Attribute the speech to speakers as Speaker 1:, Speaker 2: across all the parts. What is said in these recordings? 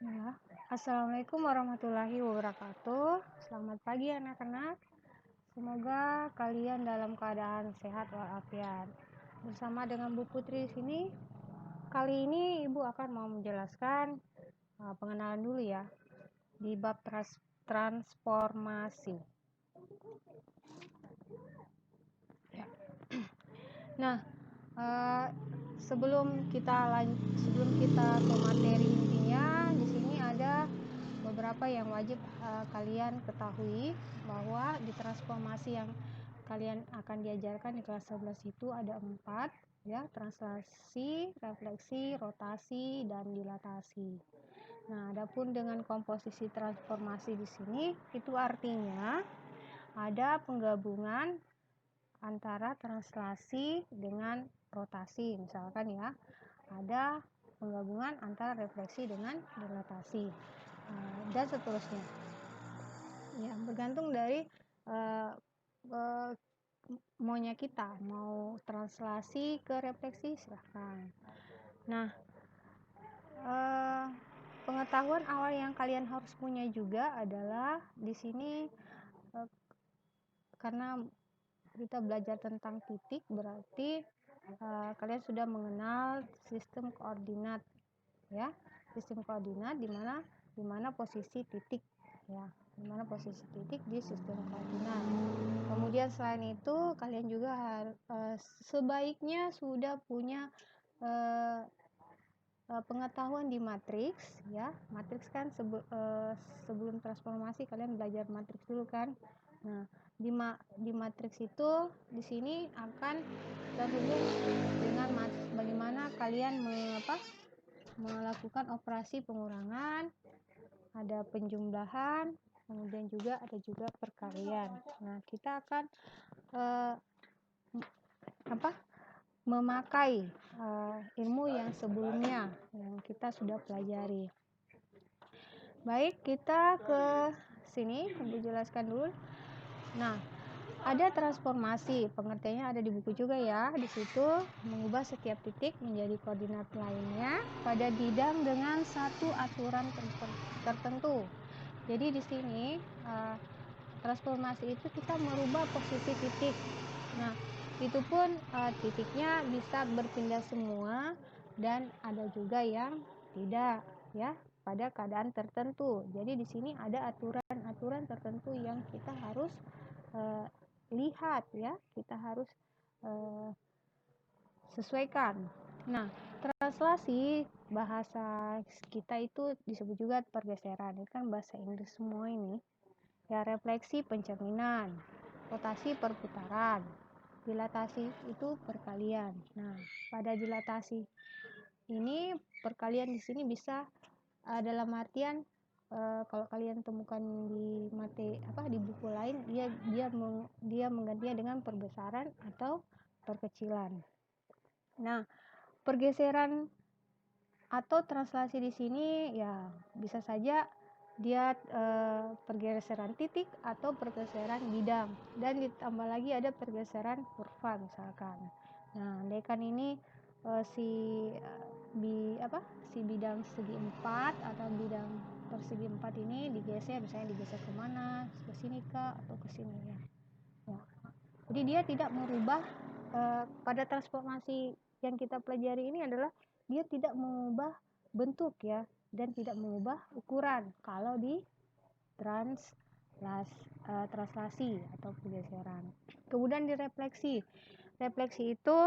Speaker 1: Bismillah. Assalamualaikum warahmatullahi wabarakatuh. Selamat pagi anak-anak. Semoga kalian dalam keadaan sehat walafiat. Bersama dengan Bu Putri di sini. Kali ini Ibu akan mau menjelaskan pengenalan dulu ya di bab transformasi. Ya. Nah, sebelum kita ke materi intinya, di sini ada beberapa yang wajib kalian ketahui, bahwa di transformasi yang kalian akan diajarkan di kelas 11 itu ada 4 ya: translasi, refleksi, rotasi, dan dilatasi. Nah, adapun dengan komposisi transformasi di sini itu artinya ada penggabungan antara translasi dengan rotasi, misalkan ya, ada penggabungan antara refleksi dengan dilatasi, dan seterusnya ya, bergantung dari maunya kita, mau translasi ke refleksi silahkan. Nah, pengetahuan awal yang kalian harus punya juga adalah di sini, karena kita belajar tentang titik, berarti kalian sudah mengenal sistem koordinat ya, sistem koordinat di mana posisi titik ya, di mana posisi titik di sistem koordinat. Kemudian selain itu kalian juga sebaiknya sudah punya pengetahuan di matriks ya. Matriks kan sebelum transformasi kalian belajar matriks dulu kan. Nah, di matriks itu di sini akan terhubung dengan bagaimana kalian melakukan operasi pengurangan, ada penjumlahan, kemudian ada juga perkalian. Nah, kita akan memakai ilmu yang sebelumnya yang kita sudah pelajari. Baik, kita ke sini, Ibu jelaskan dulu. Nah, ada transformasi, pengertiannya ada di buku juga ya. Di situ mengubah setiap titik menjadi koordinat lainnya pada bidang dengan satu aturan tertentu. Jadi di sini transformasi itu kita merubah posisi titik. Nah, itu pun titiknya bisa berpindah semua, dan ada juga yang tidak ya, pada keadaan tertentu. Jadi di sini ada aturan-aturan tertentu yang kita harus lihat ya, kita harus sesuaikan. Nah, translasi bahasa kita itu disebut juga pergeseran. Ini kan bahasa Inggris semua ini. Ya, refleksi pencerminan, rotasi perputaran, dilatasi itu perkalian. Nah, pada dilatasi ini perkalian di sini bisa dalam artian kalau kalian temukan di buku lain, dia menggantinya dengan perbesaran atau perkecilan. Nah, pergeseran atau translasi di sini ya bisa saja dia pergeseran titik atau pergeseran bidang, dan ditambah lagi ada pergeseran kurva misalkan. Nah, andaikan ini si bidang segi 4 atau bidang persegi 4 ini digeser, misalnya digeser kemana, ke sini kah atau ke sini ya. Jadi dia tidak merubah pada transformasi yang kita pelajari ini adalah dia tidak mengubah bentuk ya, dan tidak mengubah ukuran kalau di translasi atau pergeseran. Kemudian di refleksi itu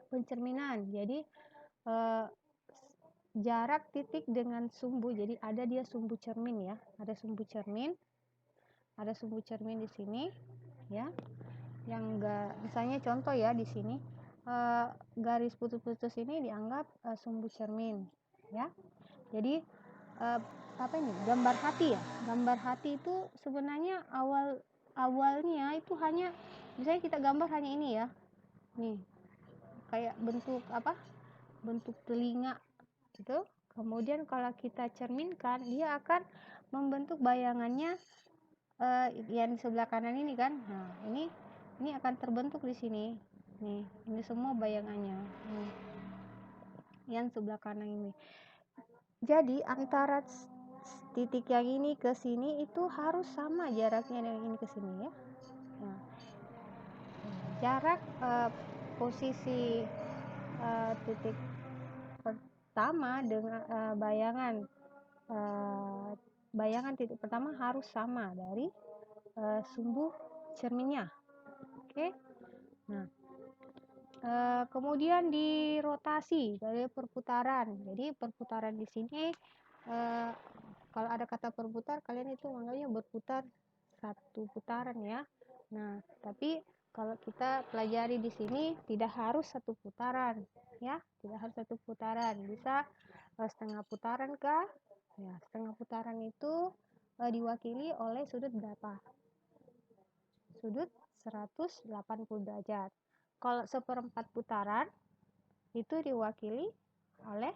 Speaker 1: pencerminan. Jadi jarak titik dengan sumbu, jadi ada dia sumbu cermin ya, ada sumbu cermin di sini ya, yang enggak, misalnya contoh ya, di sini garis putus-putus ini dianggap sumbu cermin ya. Jadi gambar hati ya, gambar hati itu sebenarnya awalnya itu hanya, misalnya kita gambar hanya ini ya, nih kayak bentuk telinga gitu. Kemudian kalau kita cerminkan, dia akan membentuk bayangannya yang di sebelah kanan ini kan. Nah, ini akan terbentuk di sini. Nih, ini semua bayangannya. Nih, yang sebelah kanan ini. Jadi antara titik yang ini ke sini itu harus sama jaraknya dengan ini ke sini ya. Nah, jarak posisi titik pertama dengan bayangan titik pertama harus sama dari sumbu cerminnya. Oke. Nah, kemudian dirotasi dari perputaran. Jadi perputaran di sini kalau ada kata perputar, kalian itu menganggapnya berputar satu putaran ya. Nah, tapi kalau kita pelajari di sini tidak harus satu putaran ya, tidak harus satu putaran, bisa setengah putaran kah? Ya, setengah putaran itu diwakili oleh sudut berapa? Sudut 180 derajat. Kalau seperempat putaran itu diwakili oleh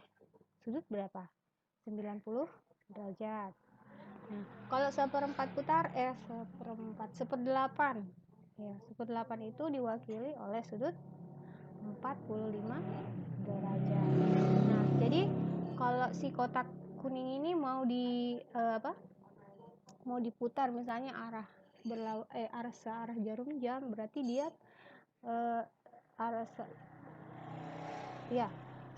Speaker 1: sudut berapa? 90 derajat. Nah, kalau seperdelapan ya, seperdelapan itu diwakili oleh sudut 45 derajat. Nah, jadi kalau si kotak kuning ini mau mau diputar misalnya arah searah jarum jam, berarti dia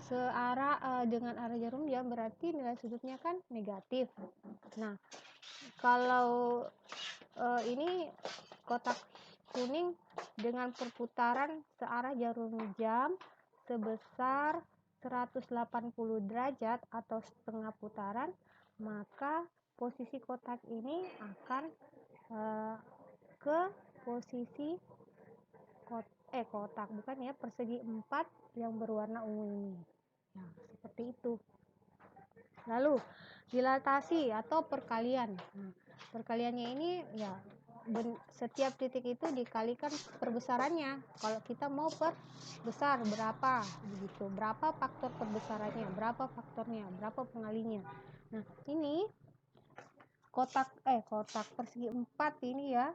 Speaker 1: searah dengan arah jarum jam, berarti nilai sudutnya kan negatif. Nah, kalau ini kotak kuning dengan perputaran searah jarum jam sebesar 180 derajat atau setengah putaran, maka posisi kotak ini akan ke posisi kotak bukan ya, persegi 4 yang berwarna ungu ini. Nah, seperti itu. Lalu dilatasi atau perkalian. Nah, perkaliannya ini ya setiap titik itu dikalikan perbesarannya. Kalau kita mau perbesar berapa begitu, berapa faktor perbesarannya, berapa faktornya, berapa pengalinya. Nah, ini kotak persegi 4 ini ya,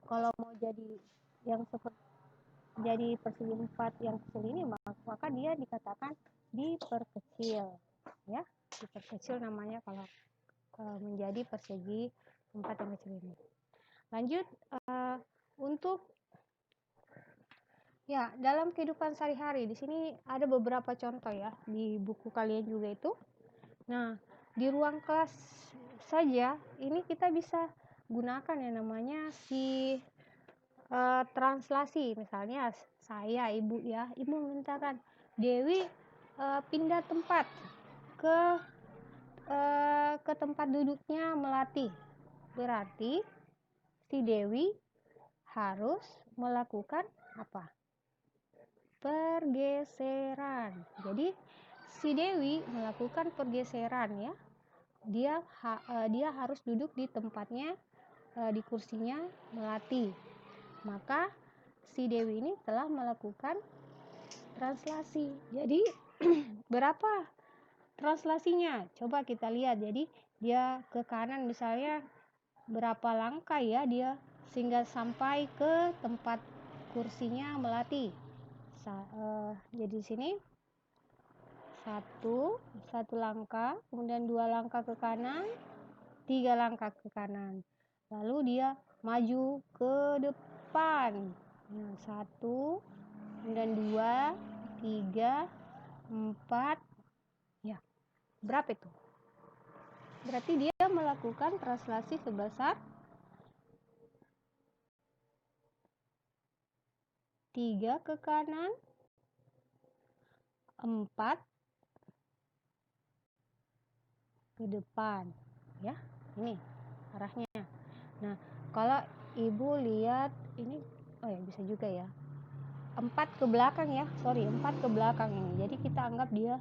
Speaker 1: kalau mau jadi yang seperti jadi persegi 4 yang kecil ini, maka dia dikatakan diperkecil ya, diperkecil namanya kalau menjadi persegi 4 yang kecil ini. Lanjut untuk ya dalam kehidupan sehari-hari, di sini ada beberapa contoh ya di buku kalian juga itu. Nah, di ruang kelas saja ini kita bisa gunakan yang namanya si translasi. Misalnya saya ibu ya, ibu memintakan Dewi pindah tempat ke tempat duduknya Melati. Berarti si Dewi harus melakukan apa? Pergeseran. Jadi si Dewi melakukan pergeseran ya. Dia harus duduk di tempatnya, di kursinya Melati. Maka si Dewi ini telah melakukan translasi. Jadi berapa translasinya? Coba kita lihat. Jadi dia ke kanan misalnya berapa langkah ya dia sehingga sampai ke tempat kursinya Melati. Jadi sini satu langkah, kemudian 2 langkah ke kanan, 3 langkah ke kanan, lalu dia maju ke depan. Nah, 1, kemudian 2, 3, 4, ya berapa itu? Berarti dia melakukan translasi sebesar 3 ke kanan, 4 ke depan ya, ini arahnya. Nah, kalau ibu lihat ini, oh ya bisa juga ya, 4 ke belakang ya, 4 ke belakang ini, jadi kita anggap dia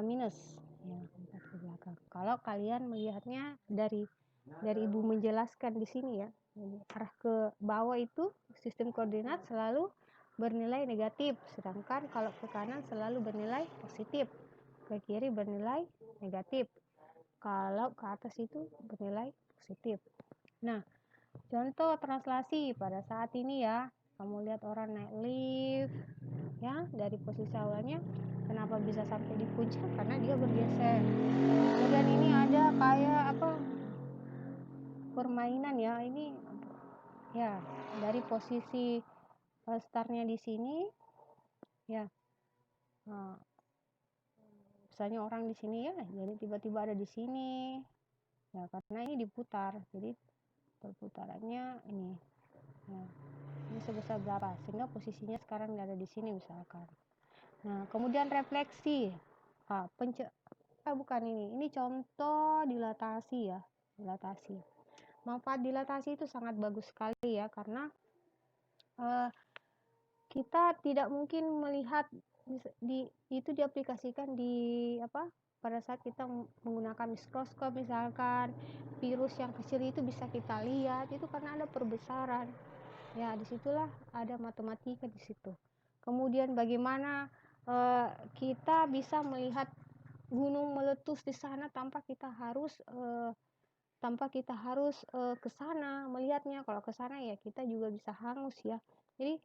Speaker 1: minus ya, 4 ke belakang. Kalau kalian melihatnya dari ibu menjelaskan di sini ya, jadi arah ke bawah itu sistem koordinat selalu bernilai negatif, sedangkan kalau ke kanan selalu bernilai positif, ke kiri bernilai negatif, kalau ke atas itu bernilai positif. Nah, contoh translasi pada saat ini ya, kamu lihat orang naik lift ya, dari posisi awalnya Kenapa bisa sampai di puncak? Karena dia bergeser. Kemudian ini ada kayak permainan ya, ini ya dari posisi startnya di sini ya. Nah, misalnya orang di sini ya, jadi tiba-tiba ada di sini ya, karena ini diputar, jadi perputarannya ini ya, ini sebesar berapa sehingga posisinya sekarang ada di sini misalkan. Nah, kemudian refleksi. Bukan ini contoh dilatasi ya. Dilatasi. Manfaat dilatasi itu sangat bagus sekali ya, karena kita tidak mungkin melihat itu diaplikasikan di pada saat kita menggunakan mikroskop misalkan. Virus yang kecil itu bisa kita lihat itu karena ada perbesaran ya, disitulah ada matematika di situ. Kemudian bagaimana kita bisa melihat gunung meletus di sana tanpa kita harus ke sana melihatnya. Kalau ke sana ya kita juga bisa hangus ya. Jadi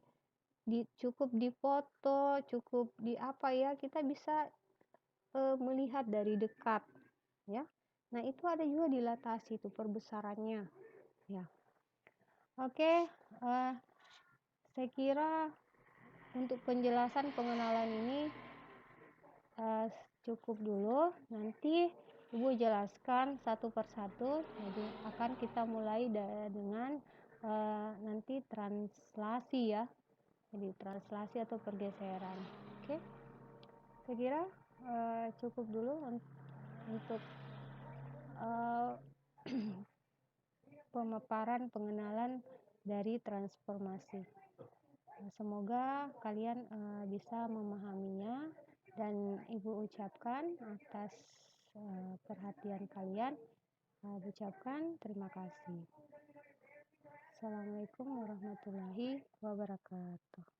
Speaker 1: cukup dipoto, cukup kita bisa melihat dari dekat ya. Nah, itu ada juga dilatasi itu perbesarannya ya. Oke, saya kira untuk penjelasan pengenalan ini cukup dulu. Nanti Ibu jelaskan satu persatu. Jadi akan kita mulai dengan nanti translasi ya. Jadi translasi atau pergeseran. Oke. Saya kira cukup dulu untuk pemaparan pengenalan dari transformasi. Semoga kalian bisa memahaminya, dan Ibu ucapkan atas perhatian kalian, ucapkan terima kasih. Assalamualaikum warahmatullahi wabarakatuh.